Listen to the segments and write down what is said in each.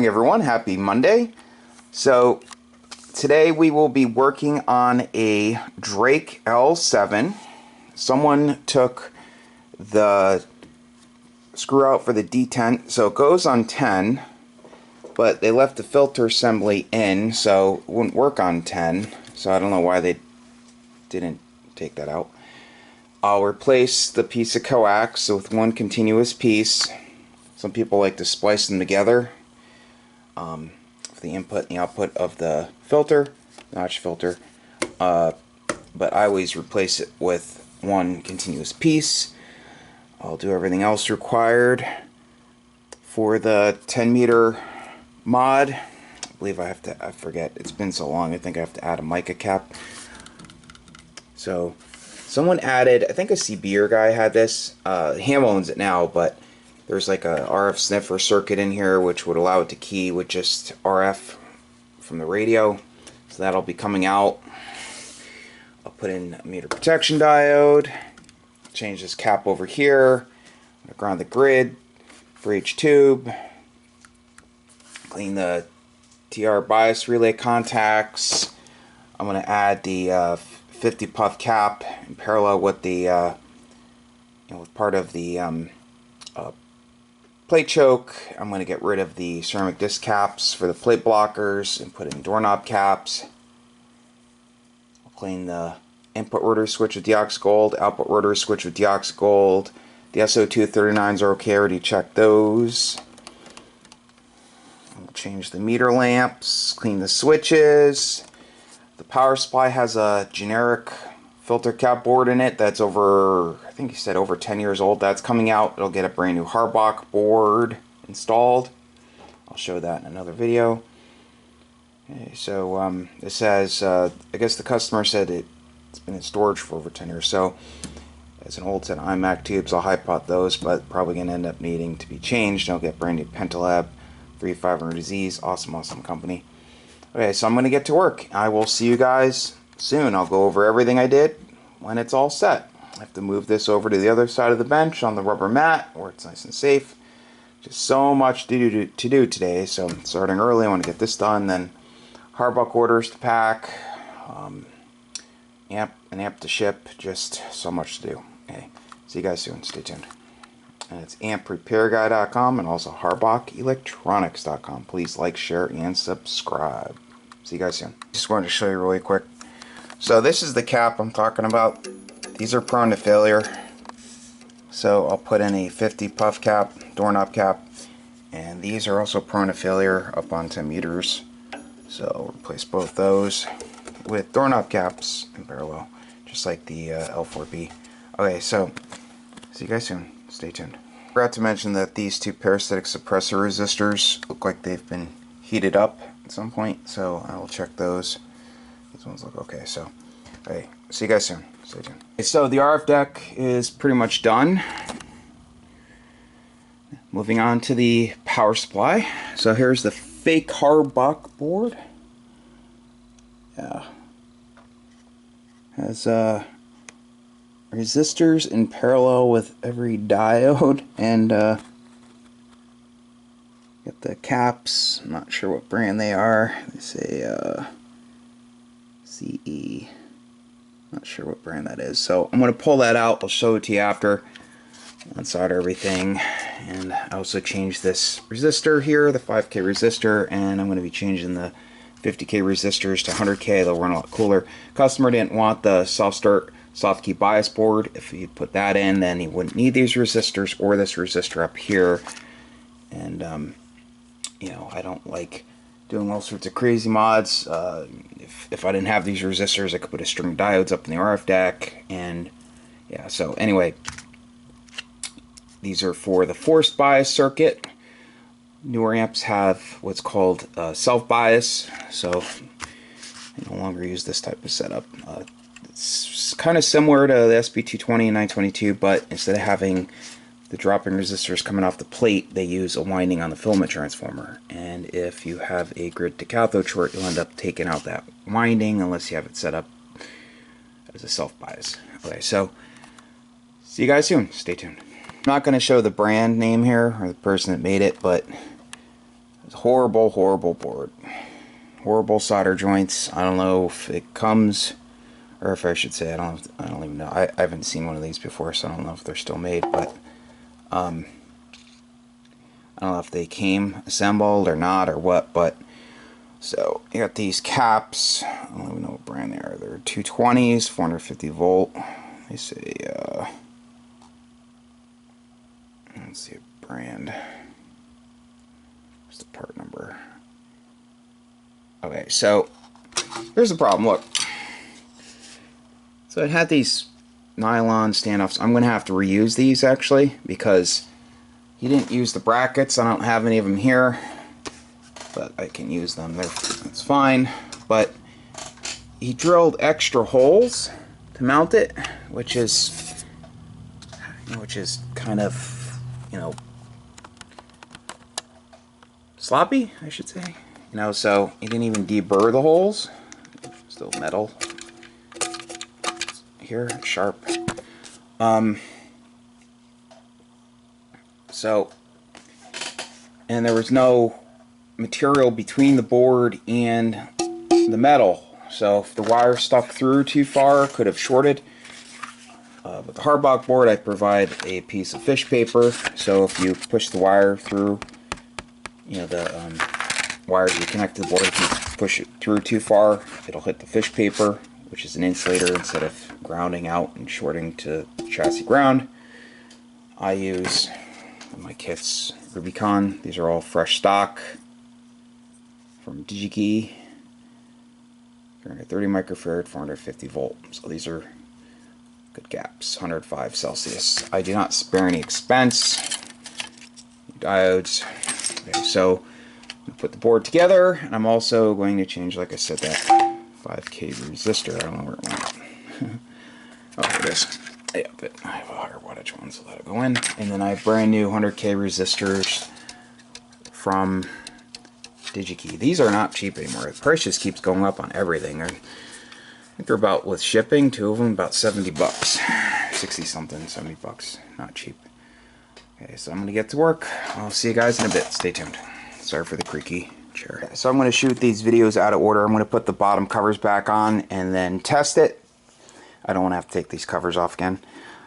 Everyone, happy Monday. So today we will be working on a Drake L7. Someone took the screw out for the D10, so it goes on 10, but they left the filter assembly in, so it wouldn't work on 10. So I don't know why they didn't take that out. I'll replace the piece of coax with one continuous piece. Some people like to splice them together. For the input and the output of the filter, notch filter, but I always replace it with one continuous piece. I'll do everything else required for the 10 meter mod. I believe I forget, it's been so long, I think I have to add a mica cap. So someone added, I think a CBer guy had this, Ham owns it now, but there's like a RF sniffer circuit in here which would allow it to key with just RF from the radio. So that'll be coming out. I'll put in a meter protection diode. Change this cap over here. I'm going to ground the grid for each tube. Clean the TR bias relay contacts. I'm going to add the 50 puff cap in parallel with the with part of the plate choke. I'm going to get rid of the ceramic disc caps for the plate blockers and put in doorknob caps. I'll clean the input rotary switch with deoxy gold, output rotary switch with deoxy gold. The SO239s are okay, I already checked those. I'll change the meter lamps, clean the switches. The power supply has a generic filter cap board in it that's over, I think he said over 10 years old. That's coming out. It'll get a brand new Harbach board installed. I'll show that in another video. Okay, so it says, I guess the customer said it's been in storage for over 10 years. So it's an old set of iMac tubes. I'll hypot those, but probably going to end up needing to be changed. I'll get brand new Pentalab 3500Zs. Awesome company. Okay, so I'm going to get to work. I will see you guys soon. I'll go over everything I did when it's all set. I have to move this over to the other side of the bench on the rubber mat where it's nice and safe. Just so much to do today, so I'm starting early. I want to get this done. Then Harbach orders to pack, an amp to ship. Just so much to do. Okay, see you guys soon. Stay tuned. And it's amprepairguy.com and also harbachelectronics.com. Please like, share, and subscribe. See you guys soon. Just wanted to show you really quick. So this is the cap I'm talking about. These are prone to failure. So I'll put in a 50 puff cap, doorknob cap, and these are also prone to failure up on 10 meters. So I'll replace both those with doorknob caps in parallel, just like the L4P. Okay, so see you guys soon. Stay tuned. Forgot to mention that these two parasitic suppressor resistors look like they've been heated up at some point, so I will check those. These ones look okay, so okay, see you guys soon. Stay tuned. Okay, so the RF deck is pretty much done. Moving on to the power supply. So here's the fake Harbach board. Yeah. Has resistors in parallel with every diode, and get the caps. I'm not sure what brand they are. They say CE. Not sure what brand that is. So I'm going to pull that out. I'll show it to you after. Unsolder everything. And I also changed this resistor here, the 5K resistor, and I'm going to be changing the 50K resistors to 100K. They'll run a lot cooler. Customer didn't want the soft start, soft key bias board. If he put that in, then he wouldn't need these resistors or this resistor up here. And you know, I don't like doing all sorts of crazy mods. If I didn't have these resistors, I could put a string of diodes up in the RF deck, and yeah. So anyway, these are for the forced bias circuit. Newer amps have what's called self bias, so I no longer use this type of setup. It's kind of similar to the SP220 and 922, but instead of having the drop-in resistors coming off the plate, they use a winding on the filament transformer. And if you have a grid to cathode short, you'll end up taking out that winding unless you have it set up as a self-bias. Okay, so see you guys soon. Stay tuned. I'm not going to show the brand name here or the person that made it, but It's a horrible, horrible board. Horrible solder joints. I don't know if it comes, or if I should say, I don't even know. I haven't seen one of these before, so I don't know if they're still made, but I don't know if they came assembled or not or what, but so you got these caps. I don't even know what brand they are. They're 220s, 450 volt. They say, let's see a brand. What's the part number? Okay, so here's the problem. Look. So it had these nylon standoffs. I'm going to have to reuse these actually because he didn't use the brackets. I don't have any of them here, but I can use them. That's fine. But he drilled extra holes to mount it, which is kind of, sloppy, I should say. So he didn't even deburr the holes. Still metal. Here, sharp. So, and there was no material between the board and the metal. So if the wire stuck through too far, could have shorted. With the Harbach board, I provide a piece of fish paper. So if you push the wire through, the wires you connect to the board, if you push it through too far, it'll hit the fish paper, which is an insulator instead of grounding out and shorting to chassis ground. I use my kits Rubicon. These are all fresh stock from DigiKey. 330 microfarad, 450 volt. So these are good gaps, 105 Celsius. I do not spare any expense. Diodes. Okay, so I'm put the board together, and I'm also going to change, like I said, that 5K resistor. I don't know where it went. Oh, here it is. Yeah, but I have a higher wattage one, so that'll go in. And then I have brand new 100K resistors from DigiKey. These are not cheap anymore. The price just keeps going up on everything. I think they're about, with shipping, two of them, about 70 bucks. 60 something, 70 bucks. Not cheap. Okay, so I'm going to get to work. I'll see you guys in a bit. Stay tuned. Sorry for the creaky chair. Okay, so I'm going to shoot these videos out of order. I'm going to put the bottom covers back on and then test it. I don't want to have to take these covers off again.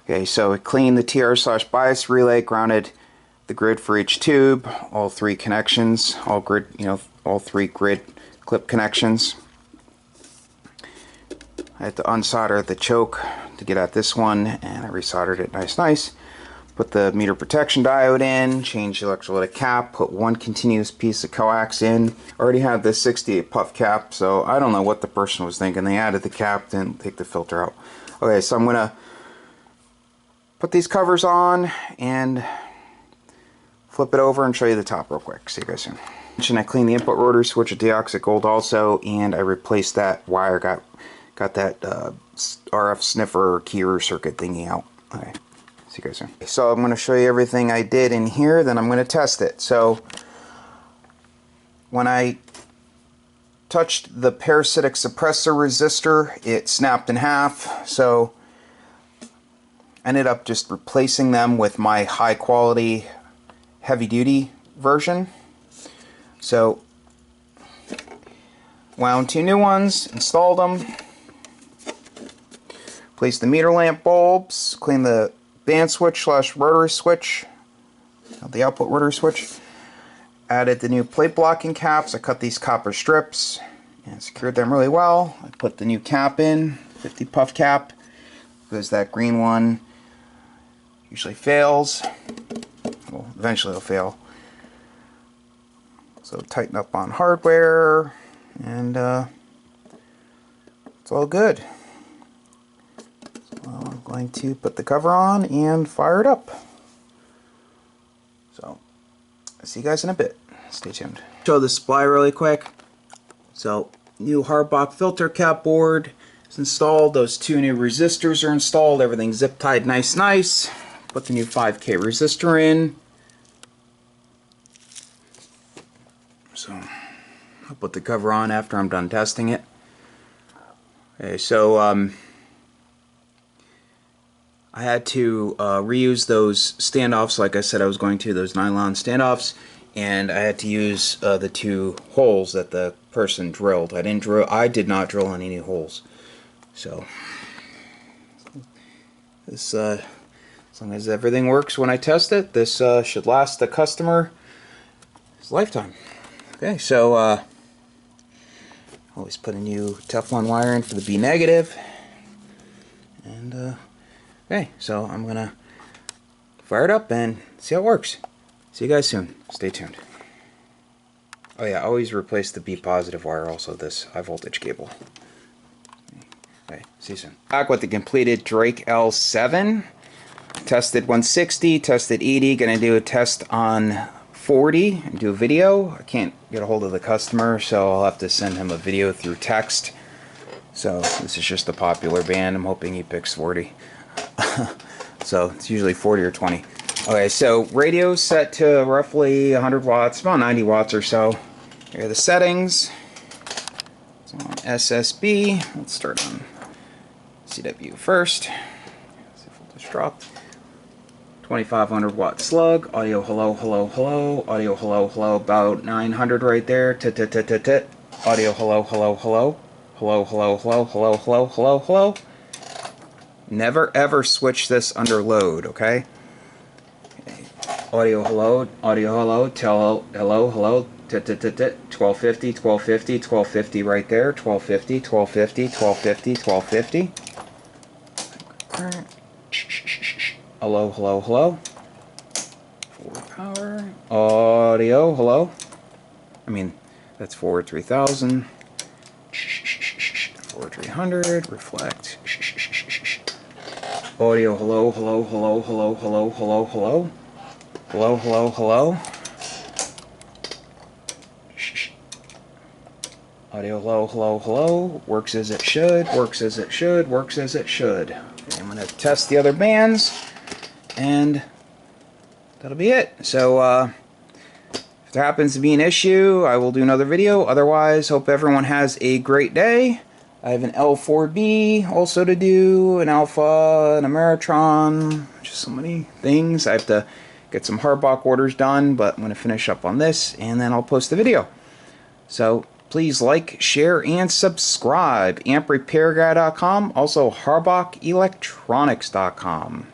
Okay, so I cleaned the TR/bias relay, grounded the grid for each tube, all three connections, all three grid clip connections. I had to unsolder the choke to get at this one, and I resoldered it nice. Put the meter protection diode in, changed the electrolytic cap, put one continuous piece of coax in. Already have this 68 puff cap, so I don't know what the person was thinking. They added the cap, didn't take the filter out. Okay, so I'm gonna put these covers on and flip it over and show you the top real quick. See you guys soon. And I cleaned the input rotary switch with deoxit gold also, and I replaced that wire. Got that RF sniffer keyer circuit thingy out. Okay. See you guys soon. So I'm going to show you everything I did in here, then I'm going to test it. So when I touched the parasitic suppressor resistor, it snapped in half. So I ended up just replacing them with my high quality heavy duty version. So wound two new ones, installed them, placed the meter lamp bulbs, cleaned the band switch / rotary switch, the output rotary switch, added the new plate blocking caps. I cut these copper strips and secured them really well. I put the new cap in, 50 puff cap, because that green one usually fails. Well, eventually it'll fail. So tighten up on hardware, and it's all good. I'm going to put the cover on and fire it up. So, I'll see you guys in a bit. Stay tuned. Show the supply really quick. So, new Harbach filter cap board is installed. Those two new resistors are installed. Everything's zip tied nice. Put the new 5K resistor in. So, I'll put the cover on after I'm done testing it. Okay, so I had to reuse those standoffs like I said I was going to, those nylon standoffs, and I had to use the 2 holes that the person drilled. I did not drill any holes. So this, as long as everything works when I test it, this should last the customer his lifetime. Okay, so always put a new Teflon wire in for the B negative. And okay, so I'm gonna fire it up and see how it works. See you guys soon. Stay tuned. Oh yeah, always replace the B positive wire, also this high voltage cable. Okay, see you soon. Back with the completed Drake L7. Tested 160, tested 80, gonna do a test on 40 and do a video. I can't get a hold of the customer, so I'll have to send him a video through text. So this is just a popular band. I'm hoping he picks 40. So it's usually 40 or 20. Okay, so radio set to roughly 100 watts, about 90 watts or so. Here are the settings. So on SSB, let's start on CW first. See if voltage dropped. 2500 watt slug. Audio hello, hello, hello. Audio hello, hello. About 900 right there. Tit, tit, tit, tit, tit. Audio hello, hello, hello. Hello, hello, hello, hello, hello, hello, hello. Never ever switch this under load, okay? Audio hello, tell hello, hello, tit, tit, tit, tit. 1250, 1250, 1250 right there. 1250, 1250, 1250, 1250. Hello, hello, hello. Forward power. Audio, hello. I mean, that's forward 3000. Forward 300. Reflect. Audio, hello, hello, hello, hello, hello, hello, hello. Hello, hello, hello. Audio, hello, hello, hello. Works as it should, works as it should, works as it should. Okay, I'm going to test the other bands, and that'll be it. So, if there happens to be an issue, I will do another video. Otherwise, hope everyone has a great day. I have an L4B also to do, an Alpha, an Ameritron, just so many things. I have to get some Harbach orders done, but I'm going to finish up on this, and then I'll post the video. So please like, share, and subscribe. AmpRepairGuy.com, also HarbachElectronics.com.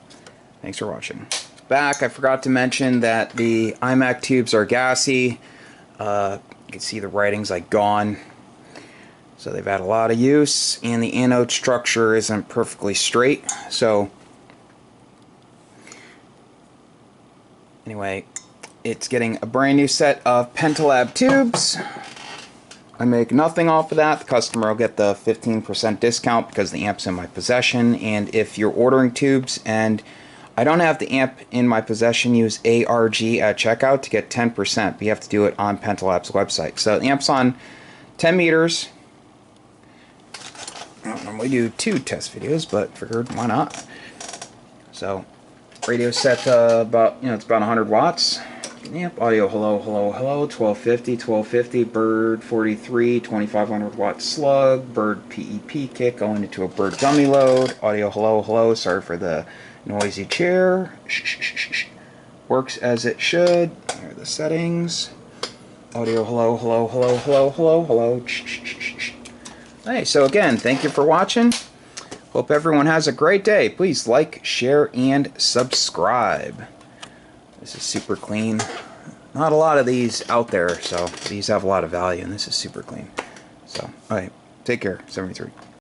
Thanks for watching. Back, I forgot to mention that the iMac tubes are gassy. You can see the writing's like gone. So they've had a lot of use, and the anode structure isn't perfectly straight. So anyway, it's getting a brand new set of Pentalab tubes. I make nothing off of that. The customer will get the 15% discount because the amp's in my possession. And if you're ordering tubes and I don't have the amp in my possession, use ARG at checkout to get 10%. But you have to do it on Pentalab's website. So the amp's on 10 meters. I don't normally do 2 test videos, but figured why not. So radio set to about, it's about 100 watts. Amp, audio hello, hello, hello, 1250, 1250, Bird 43, 2500 watt slug, Bird PEP kit going into a Bird dummy load. Audio hello, hello, sorry for the noisy chair. Shh, shh, shh, shh, shh. Works as it should. Here are the settings. Audio hello, hello, hello, hello, hello, hello. Shh, shh, shh, shh, shh. Hey, so again, thank you for watching. Hope everyone has a great day. Please like, share, and subscribe. This is super clean. Not a lot of these out there, so these have a lot of value, and this is super clean. So, alright, take care, 73.